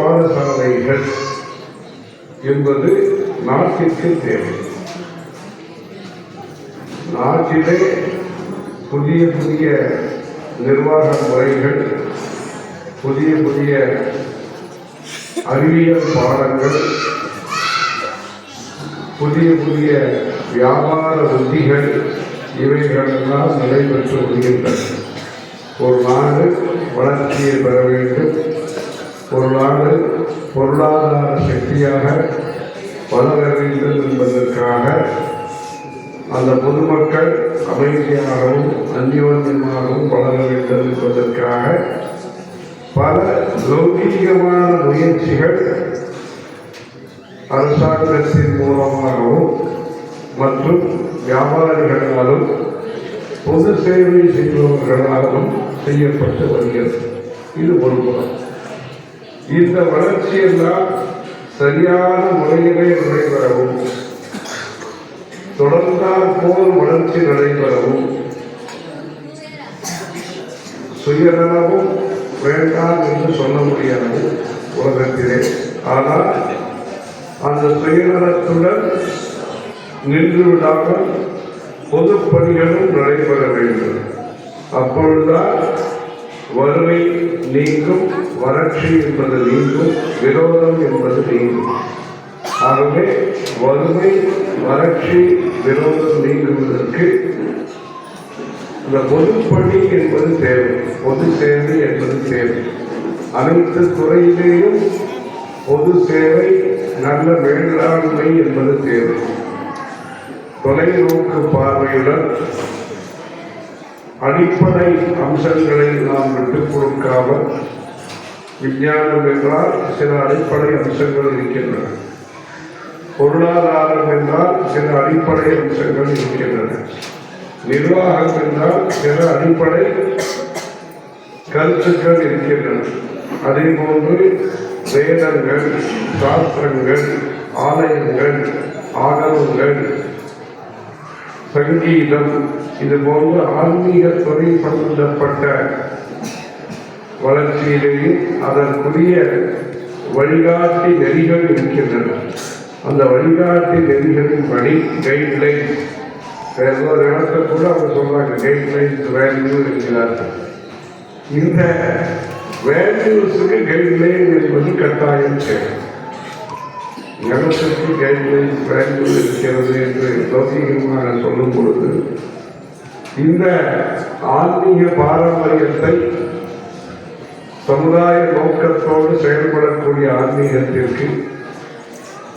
பாடசாலைகள் என்பது நாட்டிற்கு தேவை. நாட்டிலே புதிய புதிய நிர்வாக முறைகள், புதிய புதிய அறிவியல் பாடங்கள், புதிய புதிய வியாபார உத்திகள் இவைகளெல்லாம் நடைபெற்று வருகின்றன. ஒரு நாடு வளர்ச்சியை பெற வேண்டும், ஒரு நாடு பொருளாதார சக்தியாக வளர வேண்டும் என்பதற்காக அந்த பொதுமக்கள் அமைதியாகவும் அந்யோன்யமாகவும் வளர வேண்டும் என்பதற்காக பல லௌகீகமான முயற்சிகள் அரசாங்கத்தின் மூலமாகவும் மற்றும் வியாபாரிகளாலும் பொது சேவை செய்பவர்களாலும் செய்யப்பட்டு வருகிறது. இது ஒரு புறம். இந்த வளர்ச்சியெல்லாம் சரியான முறையிலே நடைபெறவும், தொடர்ந்தால் போல் வளர்ச்சி நடைபெறவும், சுயநலமும் வேண்டாம் என்று சொல்ல முடியாது உலகத்திலே. ஆனால் அந்த சுயநலத்துடன் நின்று விடாமல் பொது பணிகளும் நடைபெற வேண்டும். அப்பொழுதுதான் வறுமை நீங்கும், வறட்சி என்பது நீங்கும், விரோதம் என்பது நீங்கும். ஆகவே வறுமை, வறட்சி, விரோதம் நீங்குவதற்கு இந்த பொதுப்பணி என்பது தேவை, பொது சேவை என்பது தேவை. அனைத்து துறையிலேயும் பொது சேவை, நல்ல மேலாண்மை என்பது தேவை. தொலைநோக்கு பார்வையுடன் அடிப்படை அம்சங்களை நாம் விட்டுக் கொடுக்காமல், விஞ்ஞானம் என்றால் சில அடிப்படை அம்சங்கள் இருக்கின்றன, பொருளாதாரம் என்றால் சில அடிப்படை அம்சங்கள் இருக்கின்றன, நிர்வாகம் என்றால் சில அடிப்படை கருத்துக்கள் இருக்கின்றன. அதே போன்று வேதங்கள், சாஸ்திரங்கள், ஆலயங்கள், ஆகமங்கள், சங்கீதம், இது போன்ற ஆன்மீக துறை சம்பந்தப்பட்ட வளர்ச்சியிலேயே அதற்குரிய வழிகாட்டி நெறிகள் இருக்கின்றன. அந்த வழிகாட்டி நெறிகளின் படி கைட்லைன், வேறு இடத்துல கூட அவங்க சொல்றாங்க கைட்லைன்ஸ் வேல்யூ என்கிறார்கள். இந்த வேல்யூஸுக்கு கைட்லைன் என்பது கட்டாயம் தேவை. நிலத்திற்கு கைட்லைன்ஸ் வேல்யூ இருக்கிறது என்று லௌகீகமாக சொல்லும் பொழுது, இந்த ஆன்மீக பாரம்பரியத்தை சமுதாய நோக்கத்தோடு செயல்படக்கூடிய ஆன்மீகத்திற்கு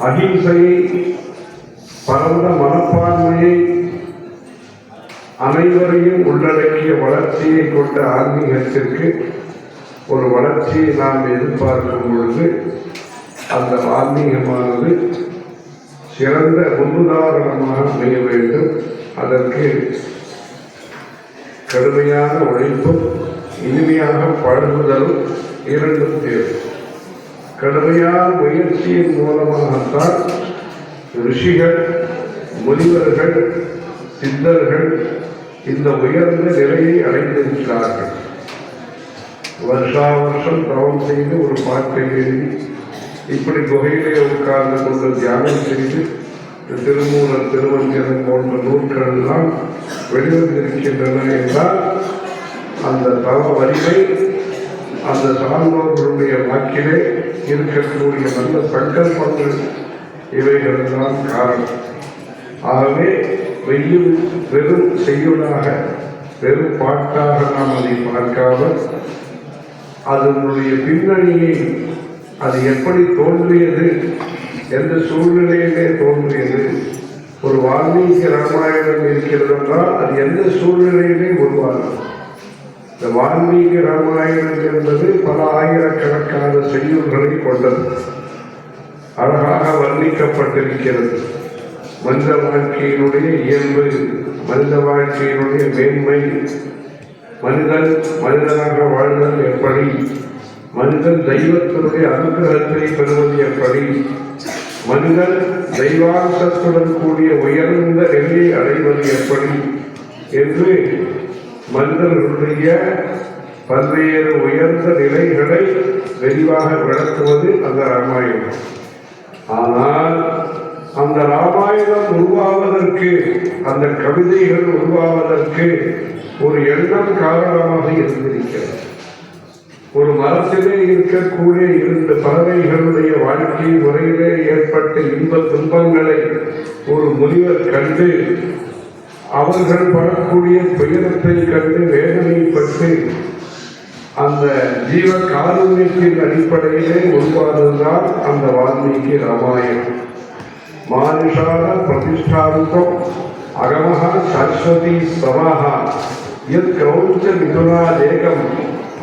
அகிம்சையை, பரந்த மனப்பான்மையை, அனைவரையும் உள்ளடக்கிய வளர்ச்சியை கொண்ட ஆன்மீகத்திற்கு ஒரு வளர்ச்சியை நாம் எதிர்பார்க்கும் பொழுது அந்த ஆன்மீகமானது சிறந்த முன்னுதாரணமாக அமைய வேண்டும். அதற்கு கடுமையான உழைப்பும் இனிமையாக பழகுதலும் இரண்டும் தேவை. கடுமையான முயற்சியின் மூலமாகத்தான் ரிஷிகள், முனிவர்கள், சித்தர்கள் இந்த உயர்ந்த நிலையை அடைந்திருக்கிறார்கள். வருஷா வருஷம் தவம் செய்து ஒரு பாட்டை எழுதி இப்படி குகையிலே உட்கார்ந்து கொண்டு தியானம் செய்து திருமூலர், திருமஞ்சனம் போன்ற நூல்கள் எல்லாம் வெளிவந்திருக்கின்றன என்றால் அந்த தவ வலிமை, அந்த சான்றோர்களுடைய வாக்கிலே இருக்கக்கூடிய நல்ல சங்கல்பங்கள் இவைகள் தான் காரணம். ஆகவே வெறும் செய்யுளாக, வெறும் பாட்டாக நாம் அதை பார்க்காமல் அதனுடைய பின்னணியை, அது எப்படி தோன்றியது, எந்த சூழ்நிலையிலே தோன்றியது. ஒரு வால்மீகி ராமாயணம் இருக்கிறது என்றால் அது எந்த சூழ்நிலையிலே உருவாகும். இந்த வால்மீகி ராமாயணம் என்பது பல ஆயிரக்கணக்கான செய்யுள்களை கொண்டது, அழகாக வர்ணிக்கப்பட்டிருக்கிறது. மனித வாழ்க்கையினுடைய இயல்பு, மனித வாழ்க்கையினுடைய மேன்மை, மனிதன் மனிதனாக வாழ்தல் எப்படி, மனிதன் தெய்வத்தினுடைய அனுகிரகத்தை பெறுவது எப்படி, மனிதன் தெய்வாம்சத்துடன் கூடிய உயர்ந்த நிலையை அடைவது எப்படி என்று மனிதர்களுடைய பல்வேறு உயர்ந்த நிலைகளை விரிவாக விளக்குவது அந்த ராமாயணம். ஆனால் அந்த ராமாயணம் உருவாவதற்கு, அந்த கவிதைகள் உருவாவதற்கு ஒரு எண்ணம் காரணமாக இருந்திருக்கிறது. ஒரு மரத்திலே இருக்கக்கூடிய 2 பறவைகளுடைய வாழ்க்கை முறையிலே ஏற்பட்ட இன்ப துன்பங்களை ஒரு முனிவர் கண்டு, அவர்கள் படக்கூடிய துயரத்தை கண்டு வேதனைப்பட்டு அந்த ஜீவ காருண்யத்தின் அடிப்படையிலே உருவானதுதான் அந்த வால்மீகி ராமாயணம். மானுஷான பிரதிஷ்டாந்தம் அகமஹா சரஸ்வதி சமாஹா யத் கிரௌஞ்ச மிதுனா தேகம்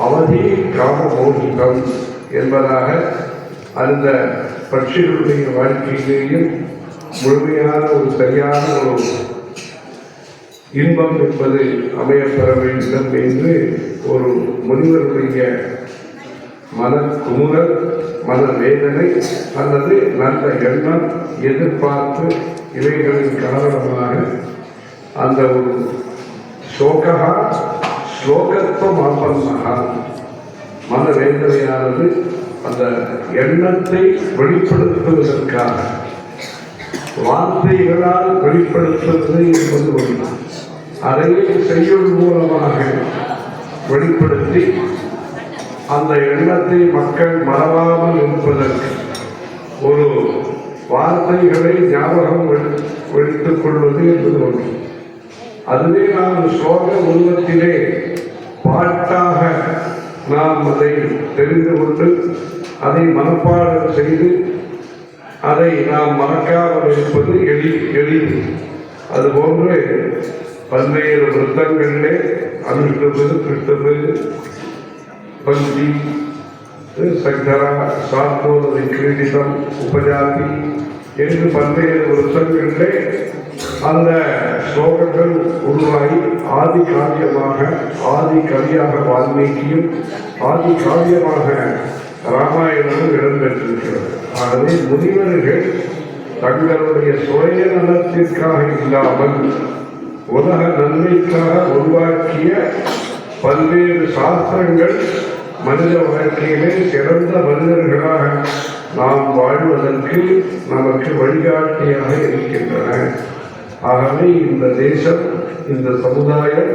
அவதி காமமோகிதம் என்பதாக அந்த பட்சிகளுடைய வாழ்க்கையிலேயும் முழுமையான ஒரு சரியான ஒரு இன்பம் என்பது அமையப்பெற வேண்டும் என்று ஒரு முனிவருடைய மனக்குமுறல், மனவேதனை அல்லது நல்ல எண்ணம், எதிர்பார்ப்பு இவைகளின் காரணமாக அந்த ஒரு சோகா ஸ்லோகத்துவமாப்பன்னகா மனவேதனையானது அந்த எண்ணத்தை வெளிப்படுத்துவதற்காக வார்த்தைகளால் வெளிப்படுத்துவது என்பது ஒன்று. அதையே செய்யுள் மூலமாக வெளிப்படுத்தி அந்த எண்ணத்தை மக்கள் மறவாமல் இருப்பதற்கு ஒரு வார்த்தைகளை ஞாபகம் வைத்துக் கொள்வது என்பது ஒன்று. அதுவே நாம் ஸ்லோக உருவத்திலே பாட்டாக நாம் அதை தெரிந்து கொண்டு அதை மனப்பாடம் செய்து அதை நாம் மறக்காமல் இருப்பது எளிது. அதுபோன்று பல்வேறு விருத்தங்களிலே அனுஷ்டுபு, கிருஷ்டுபு, பந்தி, சங்கரா, சாத்வோதனை கிரீடிதம், உபஜாதி என்று பல்வேறு விருத்தங்களிலே அந்த ஸ்லோகங்கள் உருவாகி ஆதி காவியமாக, ஆதி கவியாக வால்மீகியும் ஆதி காவியமாக ராமாயணமும் இடம்பெற்றிருக்கிறது. ஆகவே முனிவர்கள் தங்களுடைய சுய நலத்திற்காக இல்லாமல் உலக நன்மைக்காக உருவாக்கிய பல்வேறு சாஸ்திரங்கள் மனித வாழ்க்கையிலே சிறந்த மனிதர்களாக நாம் வாழ்வதற்கு நமக்கு வழிகாட்டியாக இருக்கின்றன. ஆகவே இந்த தேசம், இந்த சமுதாயம்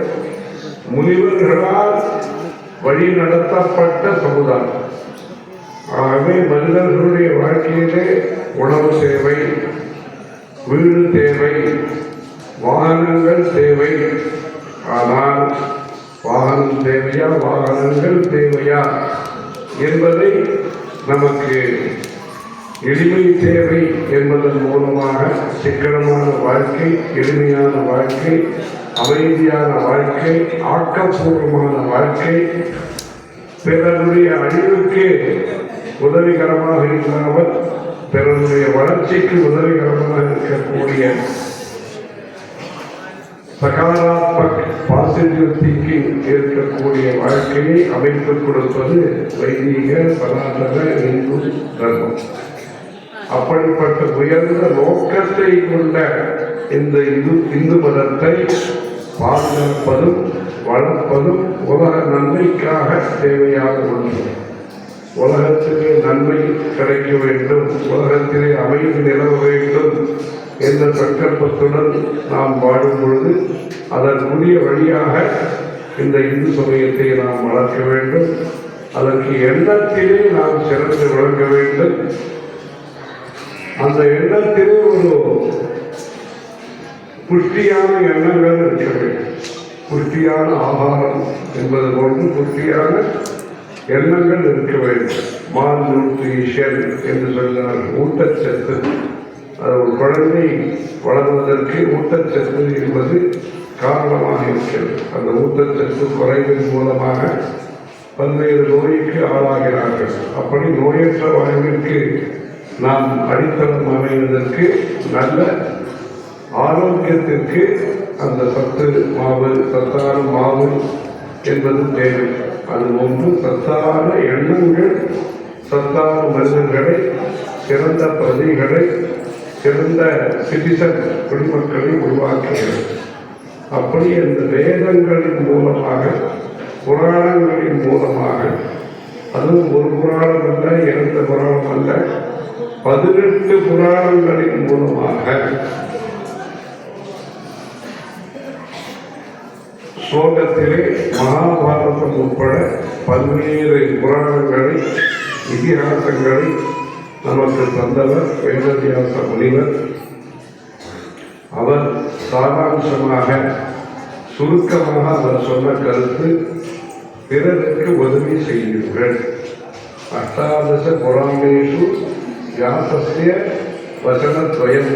முனிவர்களால் வழி நடத்தப்பட்ட சமுதாயம். ஆகவே மனிதர்களுடைய வாழ்க்கையிலே உணவு தேவை, வீடு தேவை, வாகனங்கள் தேவை. ஆனால் வாகனம் தேவையா, வாகனங்கள் தேவையா என்பதை நமக்கு எளிமை தேவை என்பதன் மூலமாக சிக்கனமான வாழ்க்கை, எளிமையான வாழ்க்கை, அமைதியான வாழ்க்கை, ஆக்கப்பூர்வமான வாழ்க்கை, பிறருடைய அழிவுக்கு உதவிகரமாக இல்லாமல் பிறருடைய வளர்ச்சிக்கு உதவிகரமாக இருக்கக்கூடிய சகாராத்மக் பாசிட்டிவ் திங்கிங் இருக்கக்கூடிய வாழ்க்கையை அமைத்துக் கொடுப்பது வைதிக சனாதன இந்து தர்மம். அப்படிப்பட்ட உயர்ந்த நோக்கத்தை கொண்ட இந்த இந்து மதத்தை பாதுகாப்பதும் வளர்ப்பதும் உலக நன்மைக்காக தேவையான ஒன்று. உலகத்திலே நன்மை கிடைக்க வேண்டும், உலகத்திலே அமைதி நிலவ வேண்டும் என்ற சங்கல்பத்துடன் நாம் வாழும் பொழுது அதற்குரிய வழியாக இந்த இந்து சமயத்தை நாம் வளர்க்க வேண்டும். அதற்கு எண்ணத்திலே நாம் சிறந்து விளங்க வேண்டும். அந்த எண்ணத்திலே ஒரு புஷ்டியான எண்ணங்கள் இருக்க வேண்டும். புஷ்டியான ஆகாரம் என்பது போன்று புஷ்டியான எண்ணங்கள் இருக்க வேண்டும். மால் நியூட்ரிஷன் என்று சொன்னார், ஊட்டச்சத்து. அது ஒரு குழந்தை வளர்வதற்கு ஊட்டச்சத்து என்பது காரணமாக இருக்கிறது. அந்த ஊட்டச்சத்து குறைவின் மூலமாக பல்வேறு நோய்க்கு ஆளாகிறார்கள். அப்படி நோயற்ற வாழ்விற்கு நாம் அடித்தளம் அமைவதற்கு, நல்ல ஆரோக்கியத்திற்கு அந்த சத்தான மாவு என்பது தேவை. அது ஒன்று சத்தான எண்ணங்கள், சத்தான மனிதர்களை, சிறந்த பிரதிகளை, சிறந்த சிட்டிசன் குடிமக்களை உருவாக்குகிறது. அப்படி அந்த வேதங்களின் மூலமாக புராணங்களின் மூலமாக, அதுவும் ஒரு புராணம் அல்ல, 2 புராணம் அல்ல, 18 புராணங்களின் மூலமாக ஸ்லோகத்திலே மகாபாரதம் உட்பட பல்வேறு புராணங்களை, இதிகாசங்களை நமக்கு தந்தவர் வேதவியாச முனிவர். அவர் சாராம்சமாக சுருக்கமாக அவர் சொன்ன கருத்து, பிறருக்கு உதவி செய்யுங்கள். அஷ்டாதச புராணேஷு வியாசஸ்ய வசனத்வயம்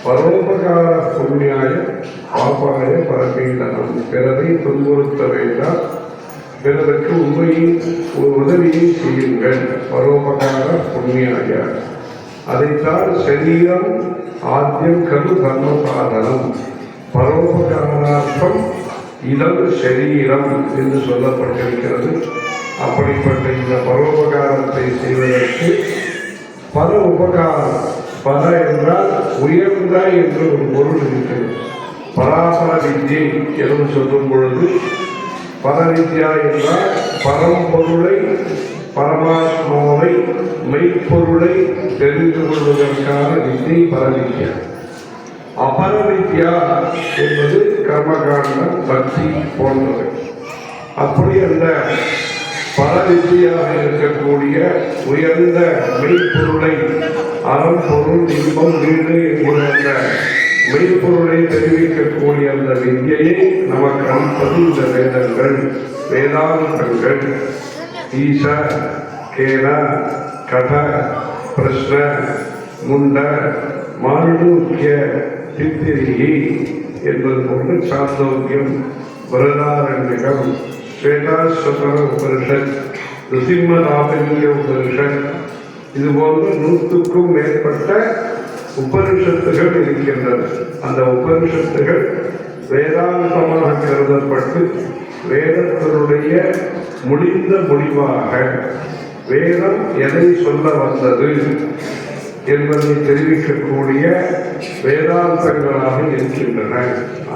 பரோபகார புண்ணியாய பாபாய பரபீடனம். பிறரை துன்புறுத்த வேண்டாம், பிறருக்கு உண்மையின் உதவியை செய்யுங்கள். பரோபகார புண்ணியாய, அதைத்தான் சரீரம் ஆத்தியம் கரு தர்ம சாதனம், பரோபகாரார்த்தம் இளம் சரீரம் என்று சொல்லப்பட்டிருக்கிறது. அப்படிப்பட்ட இந்த பரோபகாரத்தை செய்வதற்கு பல உபகாரம், பல என்றால் உயர்ந்த என்று ஒரு பொருள் இருக்கிறது. பராபர வித்யை என்று சொல்லும் பொழுது பரவித்யா என்றால் பரம்பொருளை, பரமாத்மாவை, மெய்ப்பொருளை தெரிந்து கொள்வதற்கான வித்யை பரவித்யா. அபரவித்யா என்பது கர்மகாண்டம், பக்தி போன்றவை. அப்படி அந்த பரவித்யாக இருக்கக்கூடிய உயர்ந்த மெய்ப்பொருளை, அறம்பொருள், இன்பம், வீடு என்கிற அந்த மெய்ப்பொருளை தெரிவிக்கக்கூடிய அந்த வித்யை நமக்கு அளிப்பது இந்த வேதங்கள், வேதாந்தங்கள். ஈச, கேன, கட, பிரஷ்ன, முண்ட, மாண்டூக்கிய, தித்திரி என்பது போன்று சாந்தோக்கியம், பிரதாரண்யகம், ஸ்வேதாஸ்வதர உபனிஷத், ருசிம்மதாபல்ய உபனிஷத், இதுபோன்று 100க்கும் மேற்பட்ட உபனிஷத்துகள் இருக்கின்றன. அந்த உபனிஷத்துகள் வேதாந்தமாக கருதப்பட்டு வேதத்தினுடைய முடிந்த முடிவாக வேதம் எதை சொல்ல வந்தது என்பதை தெரிவிக்கக்கூடிய வேதாந்தங்களாக இருக்கின்றன.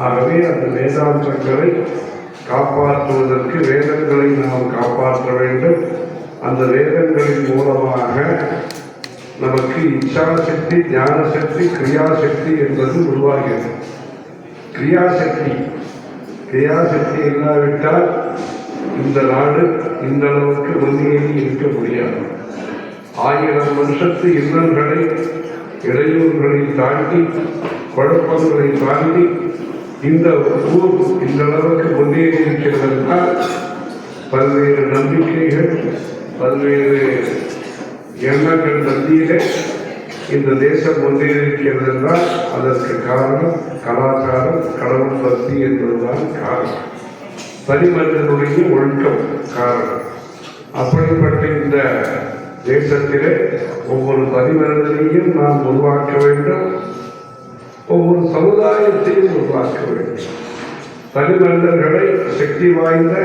ஆகவே அந்த வேதாந்தங்களை காப்பாற்றுவதற்கு வேதங்களை நாம் காப்பாற்ற வேண்டும். அந்த வேதங்களின் மூலமாக நமக்கு இச்சாசக்தி, ஞானசக்தி, கிரியாசக்தி என்பது உருவாகிறது. கிரியாசக்தி இல்லாவிட்டால் இந்த நாடு இந்த அளவுக்கு முன்னேறி இருக்க முடியாது. 1000 வருஷத்து இன்னல்களை, இடையூறுகளை தாண்டி, குழப்பங்களை தாண்டி இந்த ஊர் இந்த அளவுக்கு முன்னேறி இருக்கிறது என்றால் பல்வேறு நம்பிக்கைகள், பல்வேறு எண்ணங்கள் மத்தியிலே இந்த தேசம் முன்னேறியிருக்கிறது என்றால் அதற்கு காரணம் கலாச்சாரம், கடவுள் பக்தி என்பதுதான் காரணம். தனிமனிதனுடைய ஒழுக்கம் காரணம். அப்படிப்பட்ட இந்த தேசத்திலே ஒவ்வொரு தனிமனிதனையும் நாம் உருவாக்க வேண்டும், ஒவ்வொரு சமுதாயத்தையும் உருவாக்க வேண்டும். தனிமனிதர்களை சக்தி வாய்ந்த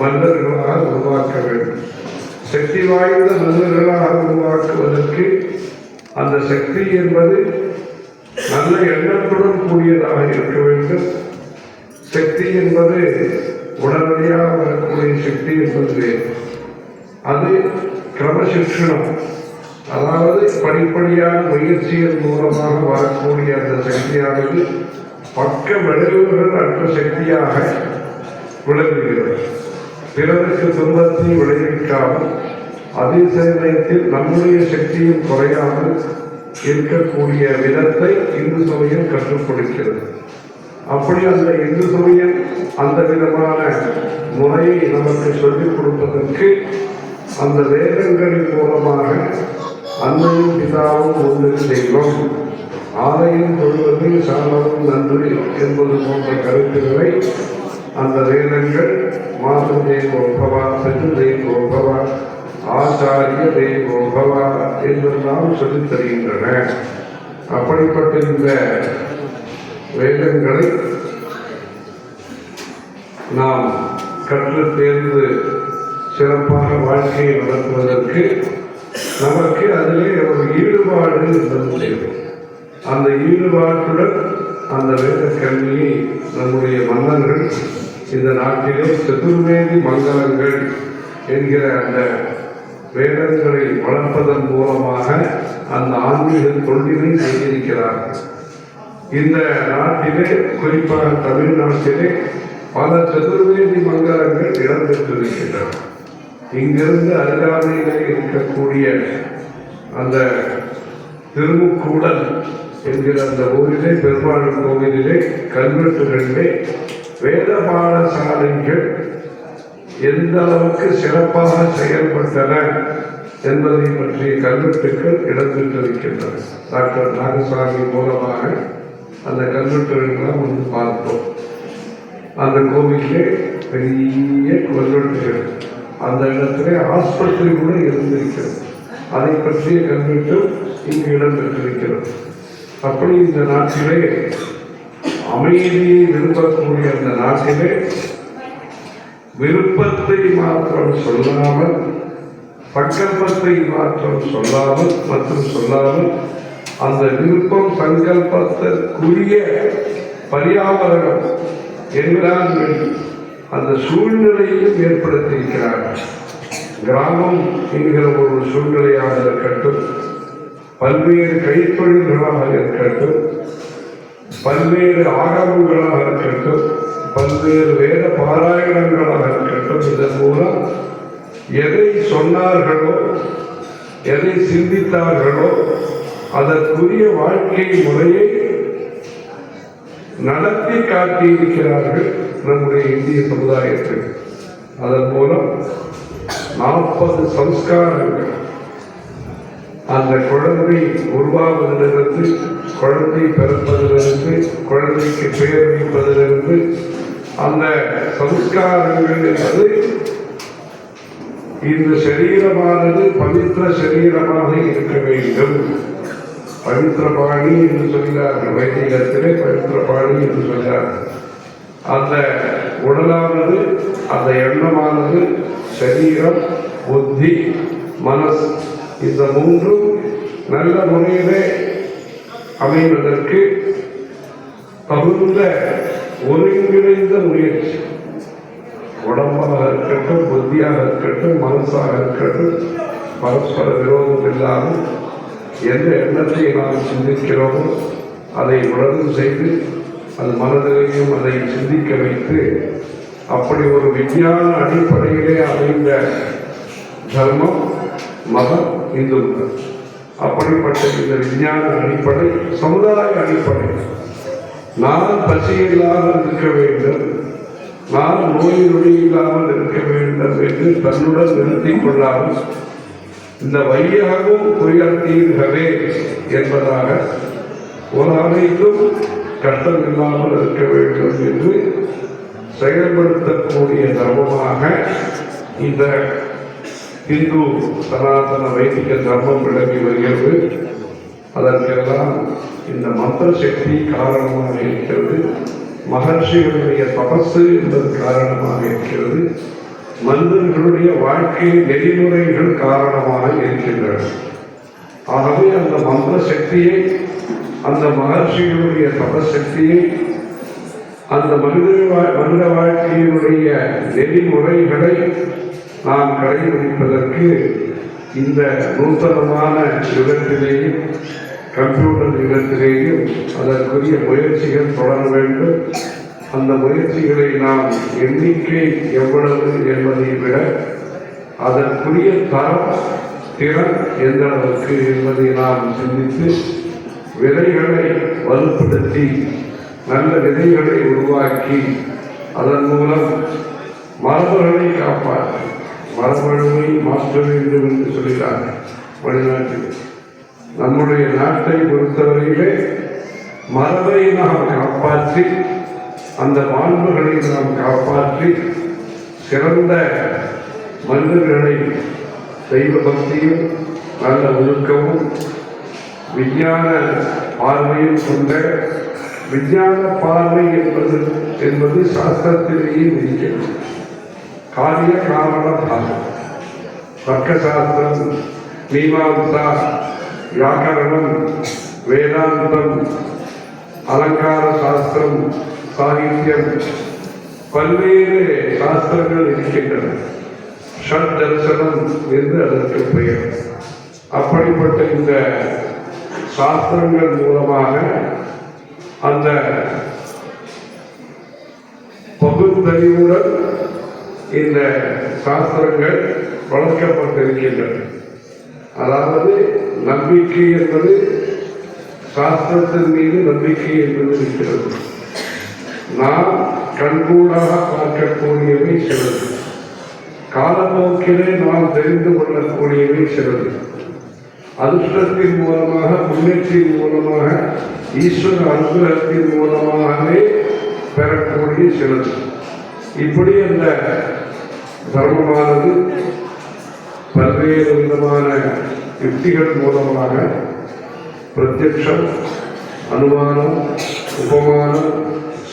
மனிதர்களாக உருவாக்க வேண்டும். சக்தி வாய்ந்த மனிதர்களாக உருவாக்குவதற்கு அந்த சக்தி என்பது நல்ல எண்ணத்துடன் கூடியதாக இருக்க வேண்டும். சக்தி என்பது உடனடியாக வரக்கூடிய சக்தி என்பது வேறு. அது கிரமசிக்ஷணம், அதாவது படிப்படியான முயற்சியின் மூலமாக வரக்கூடிய அந்த சக்தியானது பக்க விளைவுகள் அற்ற சக்தியாக விளங்குகிறது. பிறருக்கு துன்பத்தை விளைவிக்காமல் அதே சமயத்தில் நம்முடைய சக்தியும் குறையாமல் இருக்கக்கூடிய விதத்தை இந்து சமயம் கற்றுக் கொடுக்கிறது. அப்படி அந்த இந்து சமயம் அந்த விதமான முறையை நமக்கு சொல்லிக் கொடுப்பதற்கு அந்த வேதங்களின் மூலமாக அன்னையும் பிதாவும் ஒன்று தெய்வம், ஆலயம் தொழுவது சாலவும் நன்று என்பது போன்ற கருத்துக்களை அந்த வேதங்கள் மாது தேவோபவா, பிது தேவோபவா, ஆச்சாரிய தேவோபவா என்றெல்லாம் சொல்லித் தருகின்றன. அப்படிப்பட்ட இந்த வேதங்களை நாம் கற்று தேர்ந்து சிறப்பாக வாழ்க்கையை நடத்துவதற்கு நமக்கு அதிலே ஒரு ஈடுபாடு என்பது தேவை. அந்த ஈடுபாட்டுடன் அந்த வேத கல்வியை நம்முடைய மன்னர்கள் இந்த நாட்டிலே சதுர்வேதி மங்கலங்கள் என்கிற அந்த வேதங்களை வளர்ப்பதன் மூலமாக அந்த ஆன்மீக தொண்டினை செய்திருக்கிறார்கள். இந்த நாட்டிலே குறிப்பாக தமிழ்நாட்டிலே பல சதுர்வேதி மங்கலங்கள் இடம்பெற்றிருக்கின்றன. இங்கிருந்து அருகாமையிலே இருக்கக்கூடிய அந்த திருமுக்கூடல் என்கிற அந்த ஊரிலே பெருமாள் கோவிலிலே கல்வெட்டுகளிலே வேத பாடசாலைகள் எந்த அளவுக்கு சிறப்பாக செயல்பட்டன என்பதை பற்றிய கல்வெட்டுக்கள் இடம்பெற்றிருக்கின்றன. டாக்டர் நாகசாமி மூலமாக அந்த கல்வெட்டுகளெல்லாம் வந்து பார்த்தோம். அந்த கோவிலே பெரிய கல்வெட்டுகள், அந்த இடத்துல ஆஸ்பத்திரி கூட இருந்திருக்கிறது. அதை பற்றிய கல்வெட்டு இங்கு இடம்பெற்றிருக்கிறது. அப்படி இந்த நாட்டிலே அமைதியை விரும்பக்கூடிய அந்த நாட்டிலே விருப்பத்தை மாற்றம் சொல்லாமல், சங்கல்பத்தை மாற்றம் சொல்லாமல் அந்த விருப்பம் சங்கல்பத்திற்குரிய பரியாவரணம் என்விரான்மெண்ட் அந்த சூழ்நிலையும் ஏற்படுத்தியிருக்கிறார்கள். கிராமம் என்கிற ஒரு சூழ்நிலையாக இருக்கட்டும், பல்வேறு கைத்தொழில்களாக இருக்கட்டும், பல்வேறு ஆகமங்களாக இருக்கட்டும், பல்வேறு வேத பாராயணங்களாக இருக்கட்டும், இதன் மூலம் எதை சொன்னார்களோ, எதை சிந்தித்தார்களோ அதற்குரிய வாழ்க்கை முறையை நடத்தி காட்டியிருக்கிறார்கள் நம்முடைய இந்திய சமுதாயத்தில். அதன் மூலம் 40 சம்ஸ்காரங்கள் அந்த குழந்தை உருவாவதிலிருந்து, குழந்தை பிறப்பதிலிருந்து, குழந்தைக்கு பெயர் வைப்பதிலிருந்து அந்த சம்ஸ்காரங்கள் என்பது இந்த சரீரமானது பவித்திர சரீரமாக இருக்க வேண்டும். பவித்திர பாணி என்று சொல்கிறார்கள், வைதிகத்திலே பவித்திர பாணி என்று சொல்கிறார்கள். அந்த உடலானது, அந்த எண்ணமானது, சரீரம், புத்தி, மனசு, இந்த மூன்றும் நல்ல முறையிலே அமைவதற்கு தகுந்த ஒருங்கிணைந்த முயற்சி. உடம்பாக இருக்கட்டும், புத்தியாக இருக்கட்டும், மனசாக இருக்கட்டும், பரஸ்பர விரோதம் இல்லாமல் எந்த எண்ணத்தை நாம் சிந்திக்கிறோமோ அதை உணர்ந்து செய்து அது மனதிலையும் அதை சிந்திக்க வைத்து அப்படி ஒரு விஞ்ஞான அடிப்படையிலே அமைந்த தர்மம், மதம், இந்து மதம். அப்படிப்பட்ட இந்த விஞ்ஞான அடிப்படை, சமுதாய அடிப்படை. நான் பசி இல்லாமல் இருக்க வேண்டும், நான் நோய் நொடி இல்லாமல் இருக்க வேண்டும் என்று தன்னுடன் நிறுத்திக் கொள்ளாமல் இந்த வையகமும் உயர்த்தீர்களே என்பதாக ஒரு அனைத்தும் கஷ்டம் இல்லாமல் இருக்க வேண்டும் என்று செயல்படுத்தக்கூடிய தர்மமாக இந்த இந்து சனாதன வைதிக தர்மம் விளங்கி வருகிறது. அதற்கெல்லாம் இந்த மந்திர சக்தி காரணமாக இருக்கிறது. மகர்ஷிகளுடைய தபசு என்பது காரணமாக இருக்கிறது. மனிதர்களுடைய வாழ்க்கை நெறிமுறைகள் காரணமாக இருக்கின்றன. ஆகவே அந்த மந்திர சக்தியை, அந்த மகர்ஷிகளுடைய தபசக்தியை, அந்த மனித வாழ்க்கையினுடைய நெறிமுறைகளை நாம் கடைபிடிப்பதற்கு இந்த நூத்தனமான யுகத்திலேயும் கம்ப்யூட்டர் யுகத்திலேயும் அதற்குரிய முயற்சிகள் தொடர வேண்டும். அந்த முயற்சிகளை நாம் எண்ணிக்கை எவ்வளவு என்பதை விட அதற்குரிய தரம், திறன் எந்த அளவுக்கு என்பதை நாம் சிந்தித்து விதைகளை வலுப்படுத்தி நல்ல விதைகளை உருவாக்கி அதன் மூலம் மரபுகளை காப்பாற்றி மரபணுவை மாற்ற வேண்டும் என்று சொல்கிறார்கள் வெளிநாட்டில். நம்முடைய நாட்டை பொறுத்தவரையிலே மரபை நாம் காப்பாற்றி, அந்த மாண்புகளை நாம் காப்பாற்றி, சிறந்த மனிதர்களை தெய்வ பக்தியும் நல்ல ஒழுக்கமும் விஞ்ஞான பார்வையும் கொண்ட, விஞ்ஞான பார்வை என்பது சாஸ்திரத்திலேயே இருக்கிறது. காரிய காரண பாகம், தர்க்க சாஸ்திரம், மீமாம்சா, வியாக்கரணம், வேதாந்தம், அலங்கார சாஸ்திரம், சாகித்யம், பல்வேறு சாஸ்திரங்கள் இருக்கின்றன. ஷட் தரிசனம் என்று அதற்கு பெயர். அப்படிப்பட்ட இந்த சாஸ்திரங்கள் மூலமாக அந்த பகுத்தறிவுடன் இந்த சாஸ்திரங்கள் வளர்க்கப்பட்டிருக்கின்றன. அதாவது நம்பிக்கை என்பது சாஸ்திரத்தின் மீது நம்பிக்கை என்பது இருக்கிறது. நாம் கண்கூடாக பார்க்கக்கூடியவை சிலது, காலப்போக்கிலே நாம் தெரிந்து கொள்ளக்கூடியவை சிலது, அதிர்ஷ்டத்தின் மூலமாக, முன்னேற்றின் மூலமாக, ஈஸ்வர அனுகிரகத்தின் மூலமாகவே பெறக்கூடிய சிலது. இப்படி அந்த தர்மமானது பல்வேறு விதமான யுக்திகள் மூலமாக பிரத்யக்ஷம், அனுமானம், உபமானம்,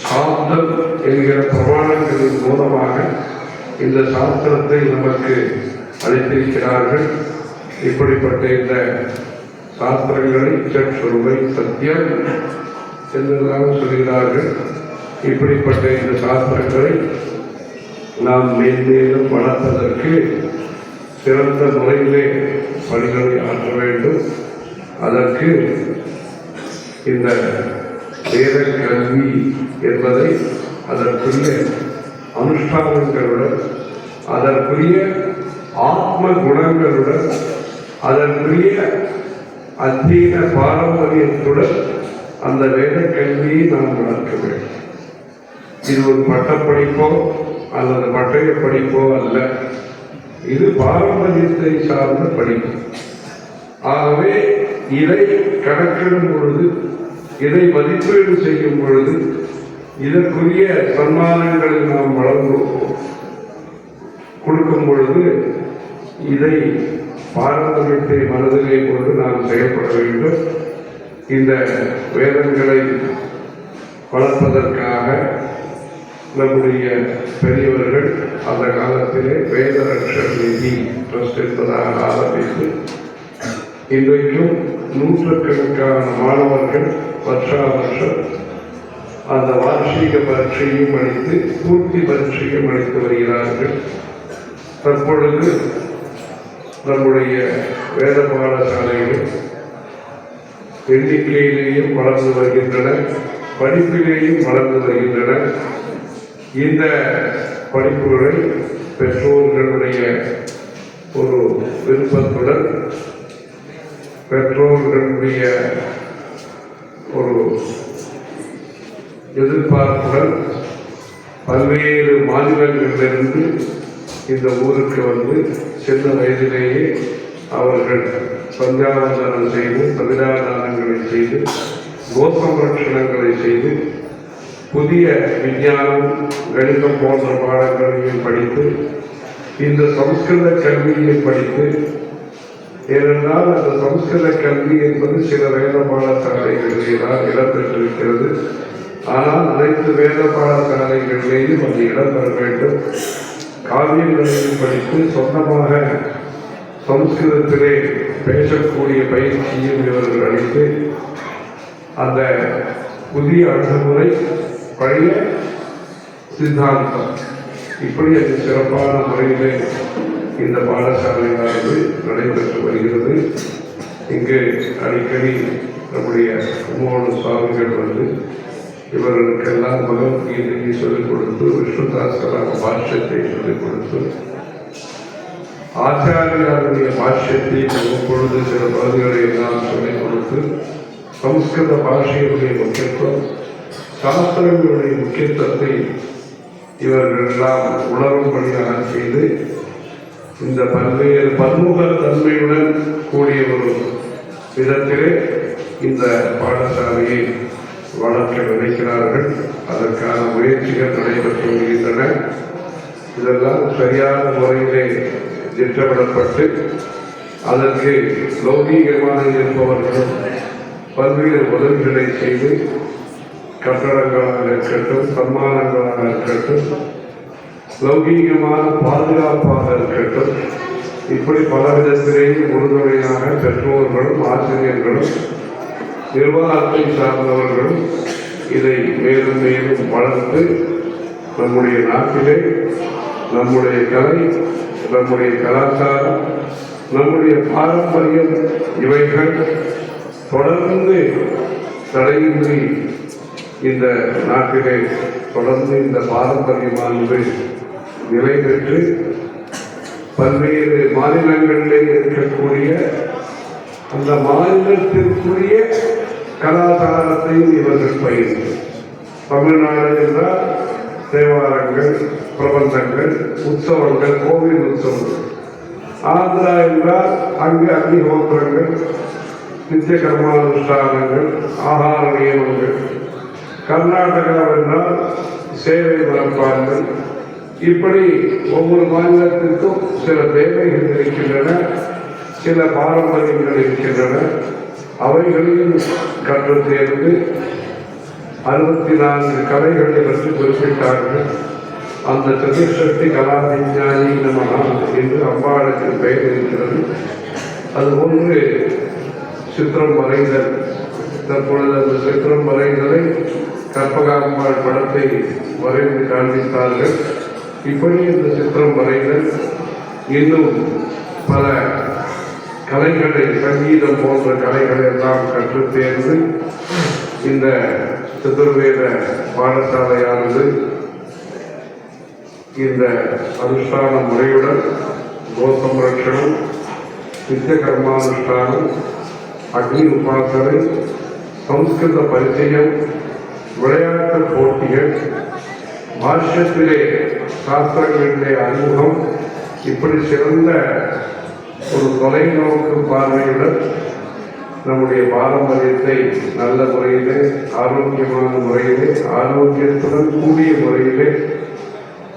சாப்தம் என்கிற பிரமாணங்களின் மூலமாக இந்த சாஸ்திரத்தை நமக்கு அளித்திருக்கிறார்கள். இப்படிப்பட்ட இந்த சாஸ்திரங்களை சற்சுருவை சத்தியம் என்றெல்லாம் சொல்கிறார்கள். இப்படிப்பட்ட இந்த சாஸ்திரங்களை நாம் மேன்மேலும் வளர்ப்பதற்கு சிறந்த முறையிலே பணிகளை ஆற்ற வேண்டும். அதற்கு இந்த வேத கல்வி என்பதை அதற்குரிய அனுஷ்டானங்களுடன், அதற்குரிய ஆத்ம குணங்களுடன், அதற்குரிய அத்தீன பாரம்பரியத்துடன் அந்த வேத கல்வியை நாம் வளர்க்க வேண்டும். இது ஒரு பட்டப்படிப்போ அல்லது பட்டய படிப்போ அல்ல, இது பாரம்பரியத்தை சார்ந்த படிப்பு. ஆகவே இதை கணக்கிடும் பொழுது, இதை மதிப்பீடு செய்யும் பொழுது, இதற்குரிய சன்மானங்களை நாம் கொடுக்கும் பொழுது இதை பாரம்பரியத்தை மனதிலே கொண்டு நாம் செயல்பட வேண்டும். இந்த வேதங்களை வளர்ப்பதற்காக நம்முடைய பெரியவர்கள் அந்த காலத்திலே வேதரட்சர் நிதி ட்ரஸ்ட் என்பதாக ஆரம்பித்து இன்றைக்கும் நூற்றுக்கணக்கான மாணவர்கள் வருஷா வருஷம் அந்த வார்ஷிக பரீட்சையும் அளித்து பூர்த்தி பரீட்சையும் அளித்து வருகிறார்கள். தற்பொழுது நம்முடைய வேத பாடசாலைகள் எண்ணிக்கையிலேயும் வளர்ந்து வருகின்றன, படிப்பிலேயும் வளர்ந்து வருகின்றன. இந்த படிப்புகளை பெற்றோர்களுடைய ஒரு விருப்பத்துடன், பெற்றோர்களுடைய ஒரு எதிர்பார்ப்புடன் பல்வேறு மாநிலங்களிலிருந்து இந்த ஊருக்கு வந்து சின்ன வயதிலேயே அவர்கள் சந்தியாவந்தனம் செய்து, பதினாதானங்களை செய்து, கோசம்ரட்சணங்களை செய்து, புதிய விஞ்ஞானம், கணிதம் போன்ற பாடங்களையும் படித்து, இந்த சம்ஸ்கிருத கல்வியை படித்து, ஏனென்றால் அந்த சம்ஸ்கிருத கல்வி என்பது சில வேத பாடசாலைகளில் இடம்பெற்றிருக்கிறது. ஆனால் அனைத்து வேத பாடசாலைகளிலேயும் அது இடம்பெற வேண்டும். காவியங்களையும் படித்து சொந்தமாக சம்ஸ்கிருதத்திலே பேசக்கூடிய பயிற்சியும் இவர்கள் அளித்து, அந்த புதிய அணுகுமுறை, பழைய சித்தாந்தம், இப்படி அது சிறப்பான முறையிலே இந்த பாடசாலையானது நடைபெற்று வருகிறது. இங்கு அடிக்கடி நம்முடைய கும்போண சுவாமிகள் வந்து இவர்களுக்கெல்லாம் பகவத்கீதையை சொல்லிக் கொடுத்து, விஷ்ணுதாசராக பாஷ்யத்தை சொல்லிக் கொடுத்து, ஆச்சாரியாருடைய பாஷ்யத்தை பொழுது சில பகுதிகளை எல்லாம் சொல்லிக் கொடுத்து, சம்ஸ்கிருத பாஷையுடைய முக்கியத்துவம், சாஸ்திரங்களுடைய முக்கியத்துவத்தை இவர்களெல்லாம் உணரும்படியாக செய்து, இந்த பல்வேறு பன்முக தன்மையுடன் கூடிய ஒரு விதத்திலே இந்த பாடசாலையை வளர்க்க நினைக்கிறார்கள். அதற்கான முயற்சிகள் நடைபெற்று வருகின்றன. இதெல்லாம் சரியான முறையிலே திட்டமிடப்பட்டு அதற்கு லௌகீகமாக இருப்பவர்களும் பல்வேறு உதவிகளை செய்து, கட்டடங்களாக இருக்கட்டும், சன்மானங்களாக இருக்கட்டும், லௌகீகமான பாதுகாப்பாக இருக்கட்டும், இப்படி பல விதத்திலேயும் உறுதுணையாக பெற்றோர்களும் ஆசிரியர்களும் நிர்வாகத்தை சார்ந்தவர்களும் இதை மேலும் மேலும் வளர்த்து நம்முடைய நாட்டிலே நம்முடைய கலை, நம்முடைய கலாச்சாரம், நம்முடைய பாரம்பரியம் இவைகள் தொடர்ந்து தடையின்றி இந்த நாட்டிலே தொடர்ந்து இந்த பாரம்பரியமானது நிலை பெற்று பல்வேறு மாநிலங்களிலே இருக்கக்கூடிய அந்த மாநிலத்திற்குரிய கலாச்சாரத்தையும் இவர்கள் பயின்று. தமிழ்நாடு என்றால் தேவாரங்கள், பிரபந்தங்கள், உற்சவங்கள், கோவில் உற்சவங்கள். ஆந்திரா என்றால் அங்கு அக்னிஹோத்திரங்கள், நித்திய கர்மானுஷ்டானங்கள், ஆகார நியமங்கள். கர்நாடகா என்றால் சேவை மரப்பார்கள். இப்படி ஒவ்வொரு மாநிலத்திற்கும் சில தேவைகள் இருக்கின்றன, சில பாரம்பரியங்கள் இருக்கின்றன. அவைகளையும் கற்று தேர்ந்து 64 கலைகளை பற்றி குறிப்பிட்டார்கள். அந்த சதுர்சக்தி கலாவிஞ்ஞானி நமனா என்று அம்பாளுக்கு பெயர் இருக்கிறது. அதுபோன்று சித்திரம் வரைதல். தற்பொழுது அந்த சித்திரம் வரைதலை கற்பகாம்பாள் படத்தை வரைந்து காண்பித்தார்கள். இப்படி இந்த சித்திரம் வரைதல் இன்னும் பல கலைகளை, சங்கீதம் போன்ற கலைகளை எல்லாம் கற்று தேர்ந்து இந்த சதுர்வேத பாடசாலையானது இந்த அனுஷ்டான முறையுடன் கோசம்ரட்சணம், நித்திய கர்மானுஷ்டானம், அக்னி உபாசனை, சம்ஸ்கிருத பரிச்சயம், விளையாட்டு போட்டிகள், பாஷ்யத்திலே சாஸ்திரங்களிலே அறிமுகம், இப்படி சிறந்த ஒரு தொலைநோக்கு பார்வையுடன் நம்முடைய பாரம்பரியத்தை நல்ல முறையிலே, ஆரோக்கியமான முறையிலே, ஆரோக்கியத்துடன் கூடிய முறையிலே,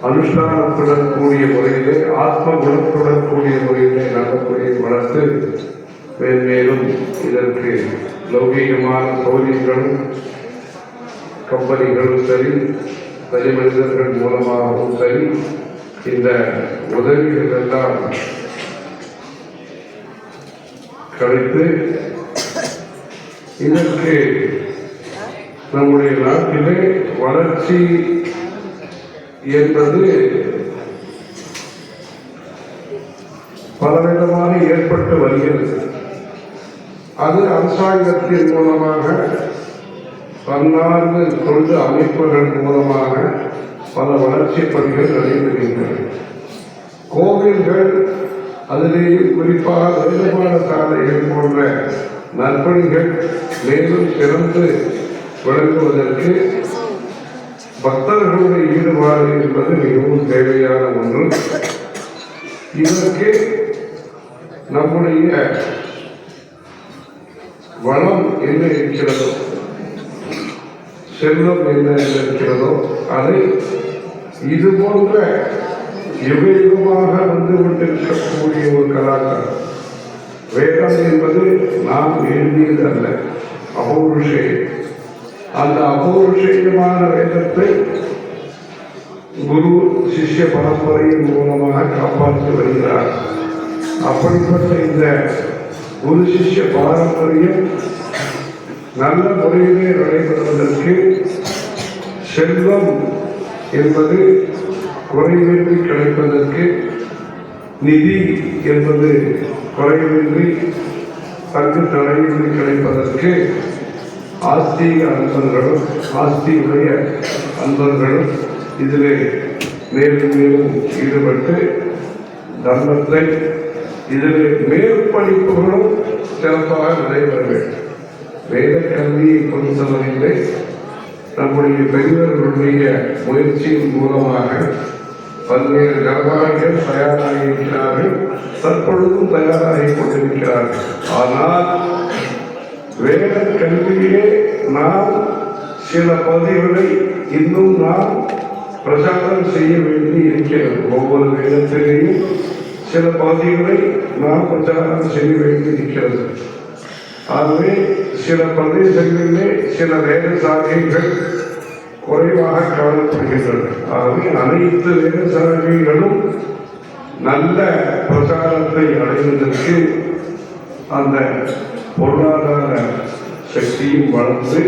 அனுஷ்டானத்துடன் கூடிய முறையிலே, ஆத்ம குணத்துடன் கூடிய முறையிலே நல்ல முறையை வளர்த்து மேன்மேலும் இதற்கு லௌகீகமான சௌகரியங்களும் கம்பெனிகளும் சரி, தனி மனிதர்கள் மூலமாகவும் சரி, இந்த உதவிகள் எல்லாம் கிடைத்து இதற்கு நம்முடைய நாட்டிலே வளர்ச்சி என்பது பலவிதமாக ஏற்பட்டு வருகிறது. அது அரசாங்கத்தின் மூலமாக, தன்னார்வ தொண்டு அமைப்புகள் மூலமாக பல வளர்ச்சி பணிகள் நடைபெறுகின்றன. கோவில்கள், அதிலேயே குறிப்பாக வேறுபாடு சாலைகள் போன்ற நற்பணிகள் மேலும் சிறந்து விளங்குவதற்கு பக்தர்களுடைய ஈடுபாடு என்பது மிகவும் தேவையான ஒன்று. இதற்கு நம்முடைய வளம் என்ன இருக்கிறதோ, செல்வம் என்ன இருக்கிறதோ, அதை இது போன்ற யுகயுகமாக வந்து கொண்டிருக்கக்கூடிய ஒரு கலாச்சாரம். வேதம் என்பது நாம் எழுதியது அல்ல, அபௌருஷேயம். அந்த அபௌருஷேயமான வேதத்தை குரு சிஷ்ய பரம்பரையின் மூலமாக காப்பாற்றி வருகிறார். அப்படிப்பட்ட இந்த குரு சிஷ்ய பாரம்பரியம் நல்ல முறையிலே நடைபெறுவதற்கு செல்வம் என்பது குறைவின்றி கிடைப்பதற்கு, நிதி என்பது குறைவின்றி தங்கு தடையின்றி கிடைப்பதற்கு ஆஸ்திக அன்பர்களும் ஆஸ்தியுடைய அன்பர்களும் இதிலே மேலும் மேலும் ஈடுபட்டு தர்மத்தை, இதில் மேற்படிப்புகளும் சிறப்பாக நடைபெற வேண்டும். வேத கல்வியை பொறுத்தவரையிலே நம்முடைய பெரியவர்களுடைய முயற்சியின் மூலமாக பல்வேறு கர்மாக்கள் தயாராகி இருக்கிறார்கள், தற்பொழுதும் தயாராகி கொண்டிருக்கிறார்கள். ஆனால் வேத கல்வியிலே நாம் சில பகுதிகளை இன்னும் நாம் பிரச்சாரம் செய்ய வேண்டி இருக்கிறது. ஒவ்வொரு வேதத்திலேயும் சில பகுதிகளை நாம் பிரச்சாரம் செய்ய வேண்டி இருக்கிறது. ஆகவே சில பிரதேசங்களிலே சில வேத சாகைகள் குறைவாக காணப்படுகின்றன. ஆகவே அனைத்து வேத சாகைகளும் நல்ல பிரச்சாரத்தை அடைவதற்கு அந்த பொருளாதார சக்தியும் வளர்ந்து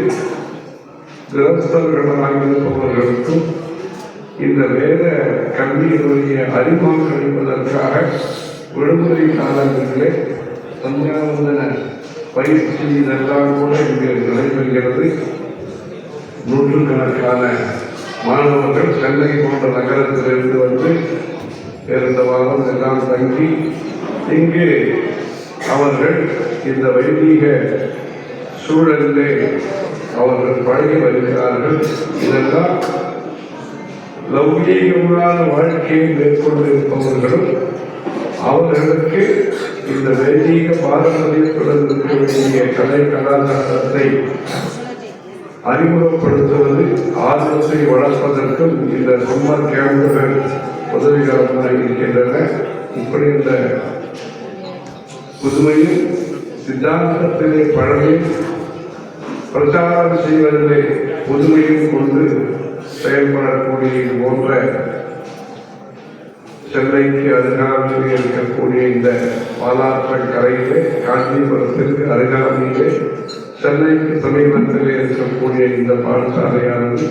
கிரகஸ்தர்களாக இருப்பவர்களுக்கும் இந்த வேத கல்வியினுடைய அறிமுகம் கழிப்பதற்காக விடுமுறை காலங்களிலே சந்தியாவந்தன பயிற்சி இதெல்லாம் கூட இங்கு நடைபெறுகிறது. நூற்றுக்கணக்கான மாணவர்கள் சென்னை போன்ற நகரத்திலிருந்து வந்து இருந்த வாரம் எல்லாம் தங்கி இங்கு அவர்கள் இந்த வைதீக சூழலிலே அவர்கள் பழகி வருகிறார்கள். இதெல்லாம் லௌகீகமான வாழ்க்கையை மேற்கொண்டிருப்பவர்களும் அவர்களுக்கு இந்த வைதீக பாரம்பரியத்துடன் இருக்க வேண்டிய கலை கலாச்சாரத்தை அறிமுகப்படுத்துவது, ஆர்வத்தை வளர்ப்பதற்கும் இந்த சம்மர் கேம்புகள் உதவிகரமாக இருக்கின்றன. இப்படி இந்த புதுமையும் சித்தாந்தத்திலே பழமையும் பிரச்சாரம் செய்வதிலே புதுமையும் கொண்டு செயல்படக்கூடிய இது போன்ற சென்னைக்கு அருகாமையில் இருக்கக்கூடிய இந்த பாலாற்றங் கரையிலே காஞ்சிபுரத்திற்கு அருகாமையிலே சென்னைக்கு சமீபத்தில் இருக்கக்கூடிய இந்த பாடசாலையானது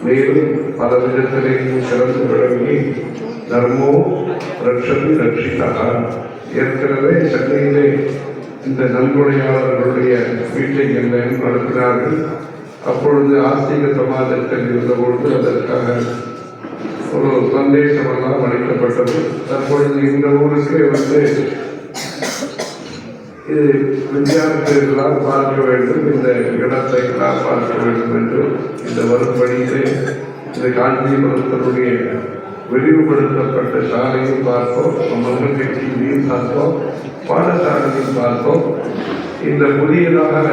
மேலும் பல விதத்திலேயும் சிறந்து விளங்கி தர்மோ ரட்சதி ரட்சிதா. ஏற்கனவே சென்னையிலே இந்த நன்கொடையாளர்களுடைய வீட்டை எல்லாம் நடத்தினார்கள். அப்பொழுது ஆஸ்திக சமாஜத்தில் இருந்தபொழுது அதற்காக ஒரு சந்தேசமெல்லாம் அளிக்கப்பட்டது. தற்பொழுது இந்த ஊருக்கு வந்து இது வித்தியார்த்திகளால் பார்க்க வேண்டும், இந்த இடத்தை எல்லாம் பார்க்க வேண்டும் என்று இந்த வரும்படியிலே இந்த காஞ்சிபுரத்தினுடைய விரிவுபடுத்தப்பட்ட சாலையும் பார்த்தோம், நம்ம கட்சியையும் பார்த்தோம், பாடசாலையும் பார்த்தோம். இந்த புதியதாக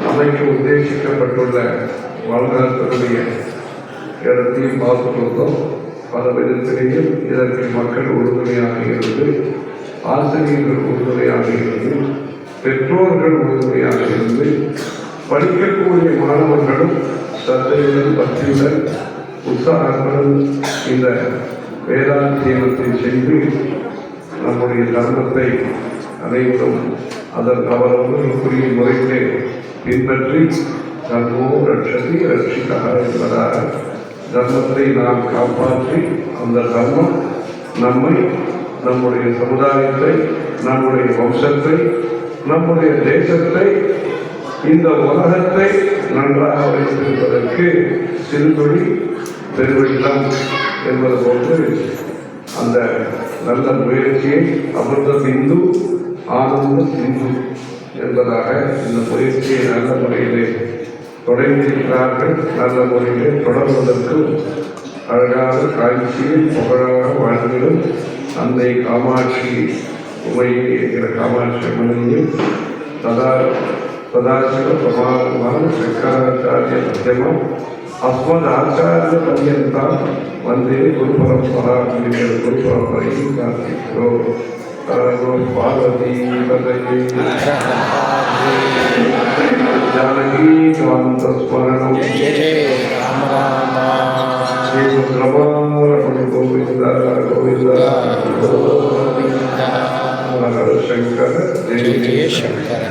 அமைக்க உத்தேசிக்கப்பட்டுள்ள வாழ்நாளத்தினுடைய இடத்தையும் பார்த்து கொடுத்தோம். பல விதத்திலேயும் இதற்கு மக்கள் உறுதுணையாக இருந்து, ஆசிரியர்கள் உறுதுணையாக இருந்து, பெற்றோர்கள் உறுதுணையாக இருந்து, படிக்கக்கூடிய மாணவர்களும் சத்தையுடன் பக்தியுடன் உற்சாகங்களும் இந்த வேதாத்தியனத்தை செய்து நம்முடைய தர்மத்தை அனைவரும் அதற்கு அவரவர்களுக்குரிய முறையிலே பின்பற்றி தர்மோ ரட்சதி ரட்சிதா என்பதாக தர்மத்தை நாம் காப்பாற்றி அந்த தர்மம் நம்மை, நம்முடைய சமுதாயத்தை, நம்முடைய வம்சத்தை, நம்முடைய தேசத்தை, இந்த உலகத்தை நன்றாக வைத்திருப்பதற்கு சிறுதொழி பெருவெள்ளம் என்பது போன்று அந்த நல்ல முயற்சியை அமிர்த சிந்து ஆனந்த சிந்து என்பதாக இந்த முயற்சியை நல்ல முறையிலே தொடங்கியிருக்கிறார்கள். நல்ல முறையிலே தொடர்வதற்கும் அழகான காட்சியில் புகழாக வாழ்ந்திடும் அன்னை காமாட்சி உமையை என்கிற காமாட்சி அம்மனையும் சதாசிவ பிரமாதமான சங்கராச்சாரிய மத்தியமம் அஸ்மத் ஆச்சாரிய பர்யந்தாம் வந்தே குரு பரம்பரா என்கிற குரு பரம்பரையும் பிரார்த்திக்கிறோம். பார்வதி பதையை ஜானகி காந்த ஸ்மரணம் ரமண கோவிந்த கோவிந்த சங்கர ஜெய சங்கர.